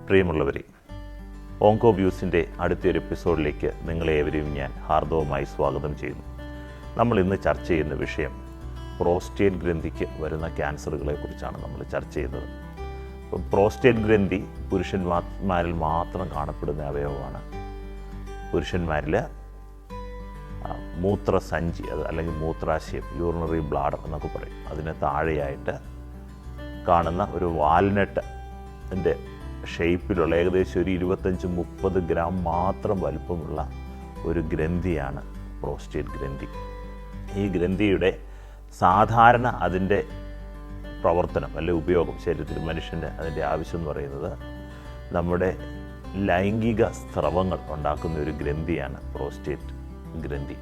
പ്രിയമുള്ളവരെ, ഓങ്കോ വ്യൂസിൻ്റെ അടുത്തൊരു എപ്പിസോഡിലേക്ക് നിങ്ങളേവരെയും ഞാൻ ഹാർദവമായി സ്വാഗതം ചെയ്യുന്നു. നമ്മൾ ഇന്ന് ചർച്ച ചെയ്യുന്ന വിഷയം പ്രോസ്റ്റേറ്റ് ഗ്രന്ഥിക്ക് വരുന്ന ക്യാൻസറുകളെ കുറിച്ചാണ് നമ്മൾ ചർച്ച ചെയ്യുന്നത്. പ്രോസ്റ്റേറ്റ് ഗ്രന്ഥി പുരുഷന്മാരിൽ മാത്രം കാണപ്പെടുന്ന അവയവമാണ്. പുരുഷന്മാരിൽ മൂത്രസഞ്ചി അല്ലെങ്കിൽ മൂത്രാശയം, യൂറിനറി ബ്ലാഡർ എന്നൊക്കെ പറയും, അതിന് താഴെയായിട്ട് കാണുന്ന ഒരു വാൽനട്ടിൻ്റെ ഷേപ്പിലുള്ള ഏകദേശം ഒരു 25-30 ഗ്രാം മാത്രം വലിപ്പമുള്ള ഒരു ഗ്രന്ഥിയാണ് പ്രോസ്റ്റേറ്റ് ഗ്രന്ഥി. ഈ ഗ്രന്ഥിയുടെ സാധാരണ അതിൻ്റെ പ്രവർത്തനം അല്ലെങ്കിൽ ഉപയോഗം, ശരീരത്തിൽ മനുഷ്യൻ്റെ അതിൻ്റെ ആവശ്യം എന്ന് പറയുന്നത് നമ്മുടെ ലൈംഗിക സ്രവങ്ങൾ ഉണ്ടാക്കുന്ന ഒരു ഗ്രന്ഥിയാണ് പ്രോസ്റ്റേറ്റ് ഗ്രന്ഥി.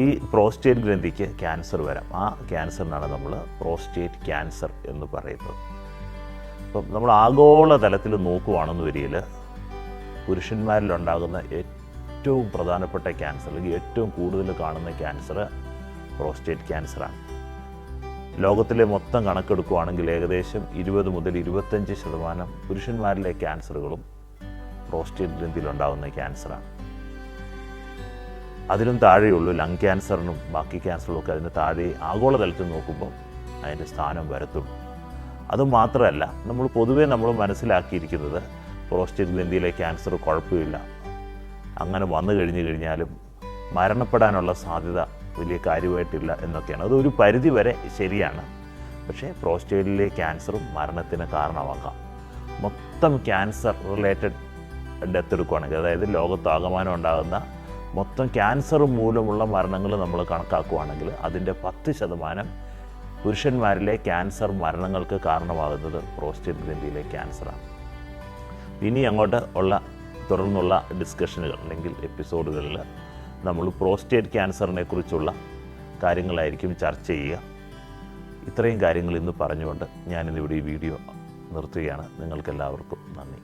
ഈ പ്രോസ്റ്റേറ്റ് ഗ്രന്ഥിക്ക് ക്യാൻസർ വരാം. ആ ക്യാൻസറിനാണ് നമ്മൾ പ്രോസ്റ്റേറ്റ് ക്യാൻസർ എന്ന് പറയുന്നത്. അപ്പം നമ്മൾ ആഗോള തലത്തിൽ നോക്കുകയാണെന്ന് വരികയിൽ പുരുഷന്മാരിലുണ്ടാകുന്ന ഏറ്റവും പ്രധാനപ്പെട്ട ക്യാൻസർ അല്ലെങ്കിൽ ഏറ്റവും കൂടുതൽ കാണുന്ന ക്യാൻസർ പ്രോസ്റ്റേറ്റ് ക്യാൻസറാണ്. ലോകത്തിലെ മൊത്തം കണക്കെടുക്കുകയാണെങ്കിൽ ഏകദേശം 20-25% പുരുഷന്മാരിലെ ക്യാൻസറുകളും പ്രോസ്റ്റേറ്റ് ഗ്രന്ഥിയിലുണ്ടാകുന്ന ക്യാൻസറാണ്. അതിനും താഴെയുള്ളൂ ലങ് ക്യാൻസറിനും ബാക്കി ക്യാൻസറും ഒക്കെ അതിന് താഴെ ആഗോളതലത്തിൽ നോക്കുമ്പോൾ അതിൻ്റെ സ്ഥാനം വരത്തുള്ളൂ. അതുമാത്രമല്ല, നമ്മൾ മനസ്സിലാക്കിയിരിക്കുന്നത് പ്രോസ്റ്റേറ്റ് ഗ്രന്ഥിയിലെ ക്യാൻസർ കുഴപ്പമില്ല, അങ്ങനെ വന്നു കഴിഞ്ഞാലും മരണപ്പെടാനുള്ള സാധ്യത വലിയ കാര്യമായിട്ടില്ല എന്നൊക്കെയാണ്. അതൊരു പരിധി വരെ ശരിയാണ്. പക്ഷേ പ്രോസ്റ്റേറ്റിലെ ക്യാൻസറും മരണത്തിന് കാരണമാകാം. മൊത്തം ക്യാൻസർ റിലേറ്റഡ് ഡെത്ത് എടുക്കുകയാണെങ്കിൽ, അതായത് ലോകത്താകമാനം ഉണ്ടാകുന്ന മൊത്തം ക്യാൻസർ മൂലമുള്ള മരണങ്ങൾ നമ്മൾ കണക്കാക്കുകയാണെങ്കിൽ അതിൻ്റെ 10% പുരുഷന്മാരിലെ ക്യാൻസർ മരണങ്ങൾക്ക് കാരണമാകുന്നത് പ്രോസ്റ്റേറ്റ് ഗ്രന്ഥിയിലെ ക്യാൻസറാണ്. ഇനി അങ്ങോട്ട് തുടർന്നുള്ള ഡിസ്കഷനുകൾ അല്ലെങ്കിൽ എപ്പിസോഡുകളിൽ നമ്മൾ പ്രോസ്റ്റേറ്റ് ക്യാൻസറിനെ കുറിച്ചുള്ള കാര്യങ്ങളായിരിക്കും ചർച്ച ചെയ്യുക. ഇത്രയും കാര്യങ്ങൾ ഇന്ന് പറഞ്ഞുകൊണ്ട് ഞാനിന്നിവിടെ ഈ വീഡിയോ നിർത്തുകയാണ്. നിങ്ങൾക്കെല്ലാവർക്കും നന്ദി.